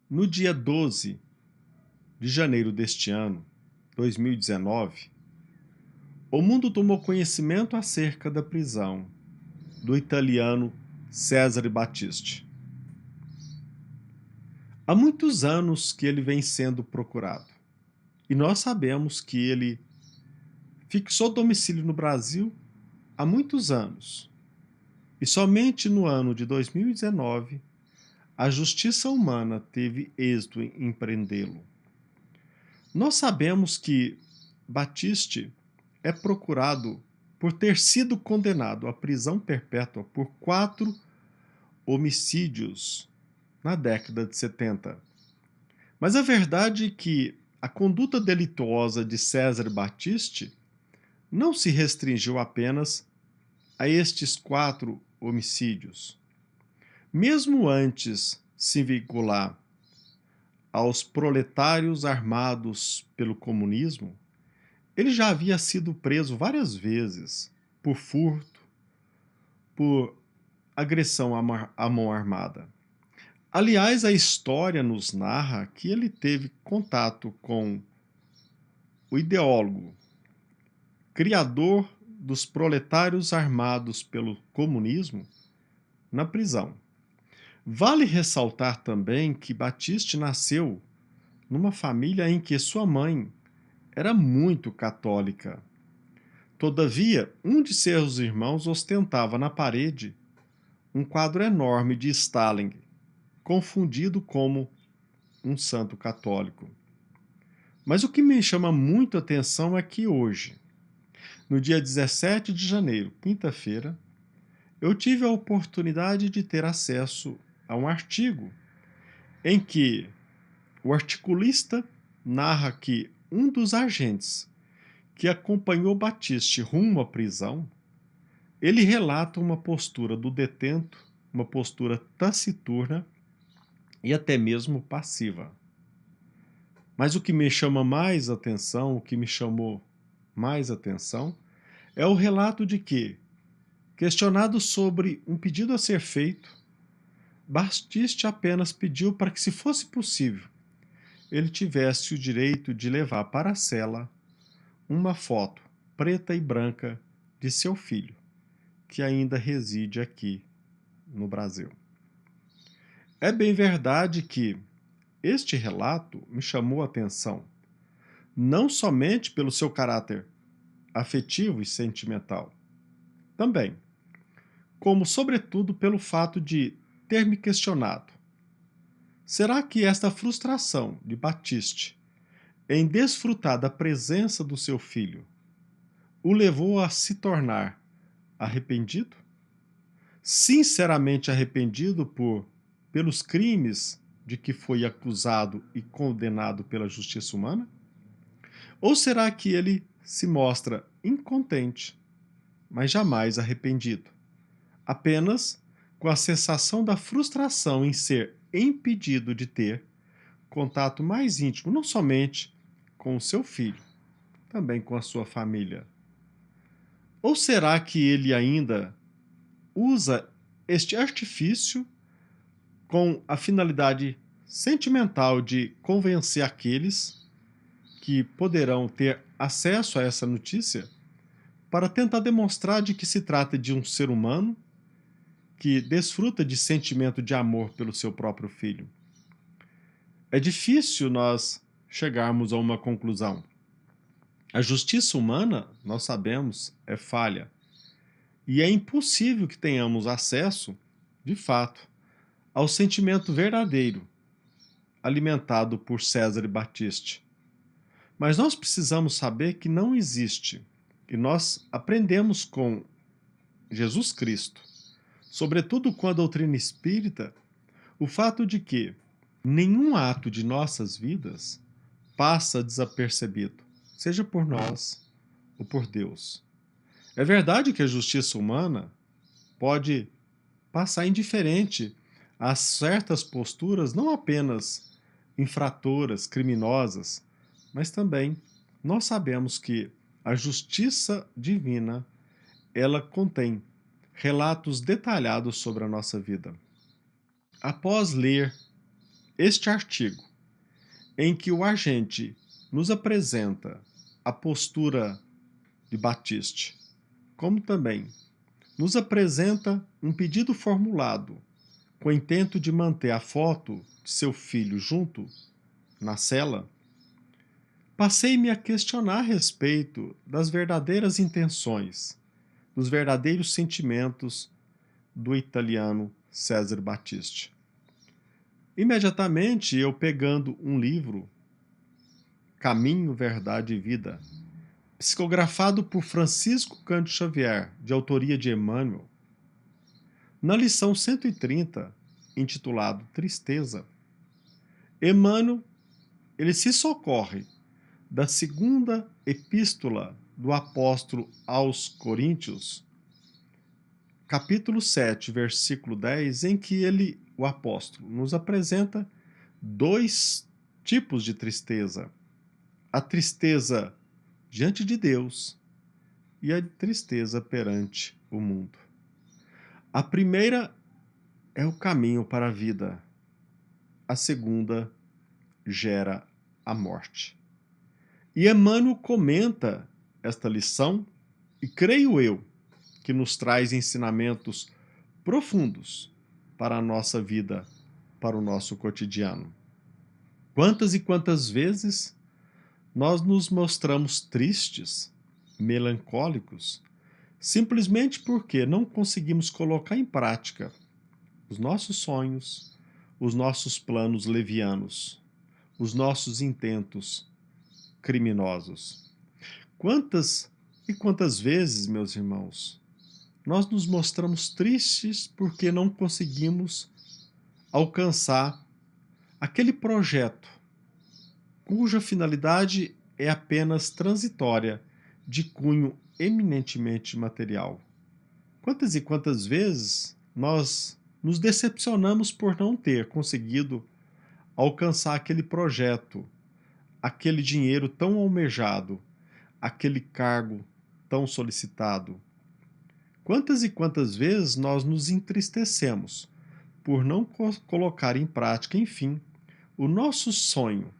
No dia 12 de janeiro deste ano, 2019, o mundo tomou conhecimento acerca da prisão do italiano Cesare Battisti. Há muitos anos que ele vem sendo procurado e nós sabemos que ele fixou domicílio no Brasil há muitos anos e somente no ano de 2019 a justiça humana teve êxito em prendê-lo. Nós sabemos que Battisti é procurado por ter sido condenado à prisão perpétua por 4 homicídios na década de 70. Mas a verdade é que a conduta delituosa de Cesare Battisti não se restringiu apenas a estes 4 homicídios. Mesmo antes se vincular aos proletários armados pelo comunismo, ele já havia sido preso várias vezes por furto, por agressão à mão armada. Aliás, a história nos narra que ele teve contato com o ideólogo, criador dos proletários armados pelo comunismo, na prisão. Vale ressaltar também que Battisti nasceu numa família em que sua mãe era muito católica. Todavia, um de seus irmãos ostentava na parede um quadro enorme de Stalin, confundido como um santo católico. Mas o que me chama muito a atenção é que hoje, no dia 17 de janeiro, quinta-feira, eu tive a oportunidade de ter acesso a um artigo em que o articulista narra que um dos agentes que acompanhou Battisti rumo à prisão, ele relata uma postura do detento, uma postura taciturna e até mesmo passiva. Mas o que me chama mais atenção, o que me chamou mais atenção, é o relato de que, questionado sobre um pedido a ser feito, Battisti apenas pediu para que, se fosse possível, ele tivesse o direito de levar para a cela uma foto preta e branca de seu filho, que ainda reside aqui no Brasil. É bem verdade que este relato me chamou a atenção, não somente pelo seu caráter afetivo e sentimental, também, como sobretudo pelo fato de ter me questionado: será que esta frustração de Battisti em desfrutar da presença do seu filho o levou a se tornar arrependido? Sinceramente arrependido pelos crimes de que foi acusado e condenado pela justiça humana? Ou será que ele se mostra incontente, mas jamais arrependido, apenas com a sensação da frustração em ser impedido de ter contato mais íntimo, não somente com o seu filho, também com a sua família? Ou será que ele ainda usa este artifício com a finalidade sentimental de convencer aqueles que poderão ter acesso a essa notícia para tentar demonstrar de que se trata de um ser humano que desfruta de sentimento de amor pelo seu próprio filho? É difícil nós chegarmos a uma conclusão. A justiça humana, nós sabemos, é falha. E é impossível que tenhamos acesso, de fato, ao sentimento verdadeiro alimentado por Cesare Battisti. Mas nós precisamos saber que não existe, e nós aprendemos com Jesus Cristo, sobretudo com a doutrina espírita, o fato de que nenhum ato de nossas vidas passa desapercebido, seja por nós ou por Deus. É verdade que a justiça humana pode passar indiferente a certas posturas, não apenas infratoras, criminosas, mas também nós sabemos que a justiça divina, ela contém relatos detalhados sobre a nossa vida. Após ler este artigo, em que o agente nos apresenta a postura de Batiste, como também nos apresenta um pedido formulado com o intento de manter a foto de seu filho junto na cela, passei-me a questionar a respeito das verdadeiras intenções, dos verdadeiros sentimentos do italiano Cesare Battisti. Imediatamente eu, pegando um livro, Caminho, Verdade e Vida, psicografado por Francisco Cândido Xavier, de autoria de Emmanuel, na lição 130, intitulado Tristeza, Emmanuel ele se socorre da segunda epístola do apóstolo aos Coríntios, capítulo 7, versículo 10, em que o apóstolo, nos apresenta dois tipos de tristeza: a tristeza diante de Deus e a tristeza perante o mundo. A primeira é o caminho para a vida, a segunda gera a morte. E Emmanuel comenta esta lição e creio eu que nos traz ensinamentos profundos para a nossa vida, para o nosso cotidiano. Quantas e quantas vezes nós nos mostramos tristes, melancólicos, simplesmente porque não conseguimos colocar em prática os nossos sonhos, os nossos planos levianos, os nossos intentos criminosos. Quantas e quantas vezes, meus irmãos, nós nos mostramos tristes porque não conseguimos alcançar aquele projeto cuja finalidade é apenas transitória, de cunho eminentemente material. Quantas e quantas vezes nós nos decepcionamos por não ter conseguido alcançar aquele projeto, aquele dinheiro tão almejado, aquele cargo tão solicitado. Quantas e quantas vezes nós nos entristecemos por não colocar em prática, enfim, o nosso sonho,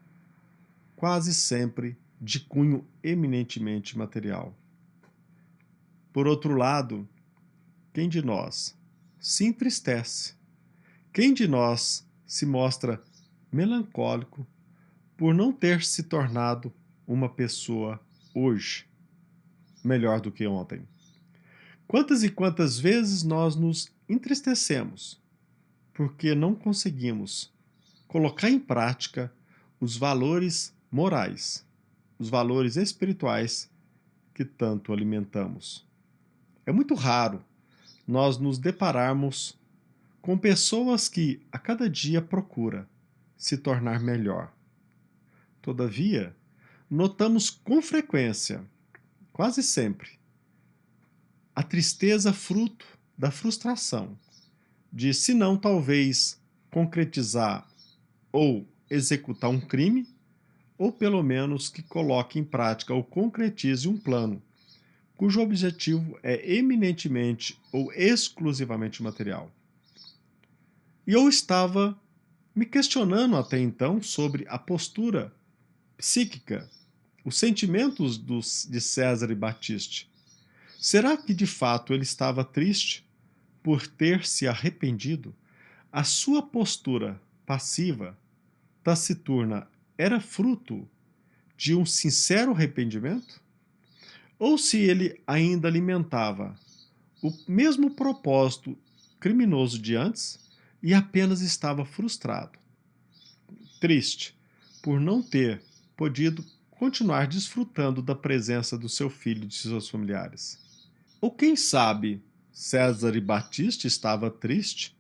quase sempre de cunho eminentemente material. Por outro lado, quem de nós se entristece? Quem de nós se mostra melancólico por não ter se tornado uma pessoa hoje melhor do que ontem? Quantas e quantas vezes nós nos entristecemos porque não conseguimos colocar em prática os valores morais, os valores espirituais que tanto alimentamos? É muito raro nós nos depararmos com pessoas que a cada dia procura se tornar melhor. Todavia, notamos com frequência, quase sempre, a tristeza fruto da frustração de, se não talvez, concretizar ou executar um crime, ou pelo menos que coloque em prática ou concretize um plano cujo objetivo é eminentemente ou exclusivamente material. E eu estava me questionando até então sobre a postura psíquica, os sentimentos de Cesare Battisti. Será que de fato ele estava triste por ter se arrependido? A sua postura passiva, taciturna, era fruto de um sincero arrependimento? Ou se ele ainda alimentava o mesmo propósito criminoso de antes e apenas estava frustrado, triste, por não ter podido continuar desfrutando da presença do seu filho e de seus familiares? Ou quem sabe, Cesare Battisti estava triste,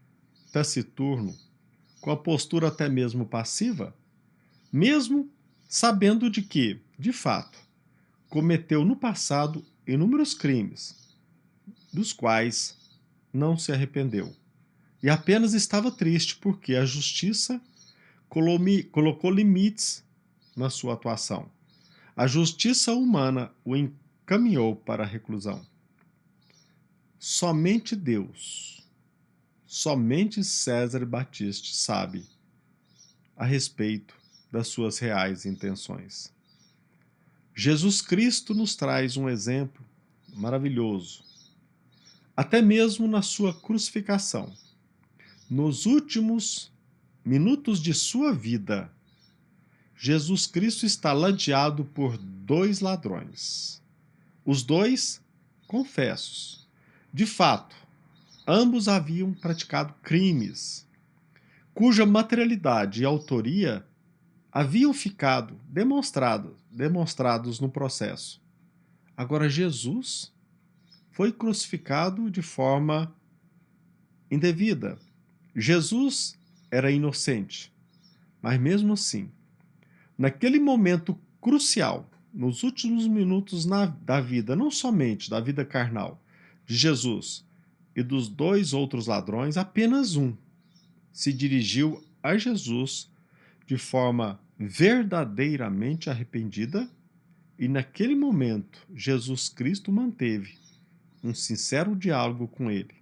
taciturno, com a postura até mesmo passiva, mesmo sabendo de que, de fato, cometeu no passado inúmeros crimes, dos quais não se arrependeu, e apenas estava triste porque a justiça colocou limites na sua atuação. A justiça humana o encaminhou para a reclusão. Somente Deus, somente Cesare Battisti sabe a respeito das suas reais intenções. Jesus Cristo nos traz um exemplo maravilhoso, até mesmo na sua crucificação. Nos últimos minutos de sua vida, Jesus Cristo está ladeado por dois ladrões. Os dois confessos. De fato, ambos haviam praticado crimes, cuja materialidade e autoria haviam ficado demonstrados no processo. Agora, Jesus foi crucificado de forma indevida. Jesus era inocente, mas mesmo assim, naquele momento crucial, nos últimos minutos da vida, não somente da vida carnal de Jesus e dos dois outros ladrões, apenas um se dirigiu a Jesus de forma verdadeiramente arrependida, e naquele momento Jesus Cristo manteve um sincero diálogo com ele,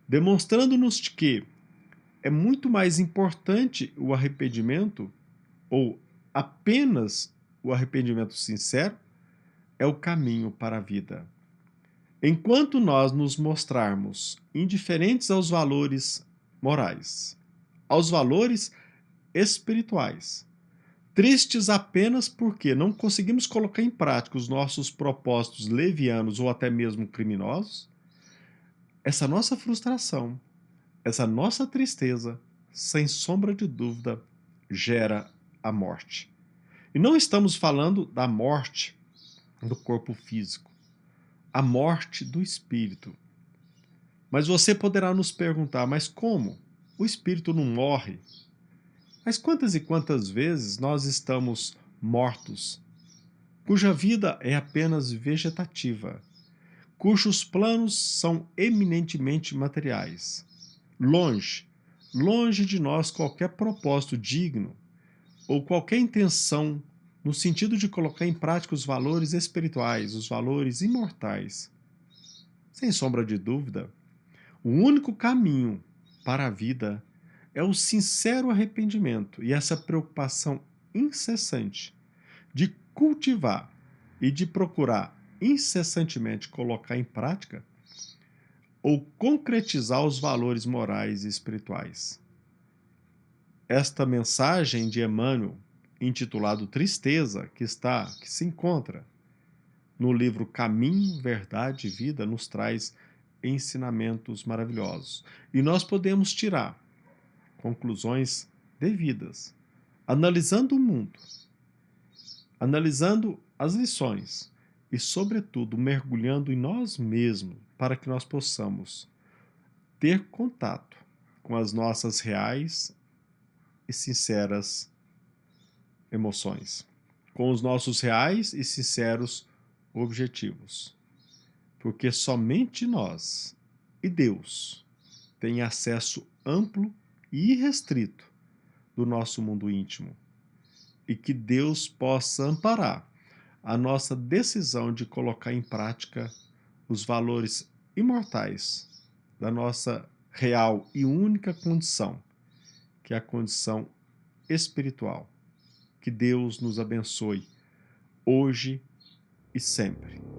demonstrando-nos que é muito mais importante o arrependimento, ou apenas o arrependimento sincero, é o caminho para a vida. Enquanto nós nos mostrarmos indiferentes aos valores morais, aos valores espirituais, tristes apenas porque não conseguimos colocar em prática os nossos propósitos levianos ou até mesmo criminosos, essa nossa frustração, essa nossa tristeza, sem sombra de dúvida, gera a morte. E não estamos falando da morte do corpo físico, a morte do espírito. Mas você poderá nos perguntar, mas como? O espírito não morre? Mas quantas e quantas vezes nós estamos mortos, cuja vida é apenas vegetativa, cujos planos são eminentemente materiais. Longe, longe de nós qualquer propósito digno ou qualquer intenção no sentido de colocar em prática os valores espirituais, os valores imortais. Sem sombra de dúvida, o único caminho para a vida é o sincero arrependimento e essa preocupação incessante de cultivar e de procurar incessantemente colocar em prática ou concretizar os valores morais e espirituais. Esta mensagem de Emmanuel, intitulado Tristeza, que se encontra no livro Caminho, Verdade e Vida, nos traz ensinamentos maravilhosos. E nós podemos tirar conclusões devidas, analisando o mundo, analisando as lições e, sobretudo, mergulhando em nós mesmos para que nós possamos ter contato com as nossas reais e sinceras emoções, com os nossos reais e sinceros objetivos. Porque somente nós e Deus têm acesso amplo e irrestrito do nosso mundo íntimo. E que Deus possa amparar a nossa decisão de colocar em prática os valores imortais da nossa real e única condição, que é a condição espiritual. Que Deus nos abençoe, hoje e sempre.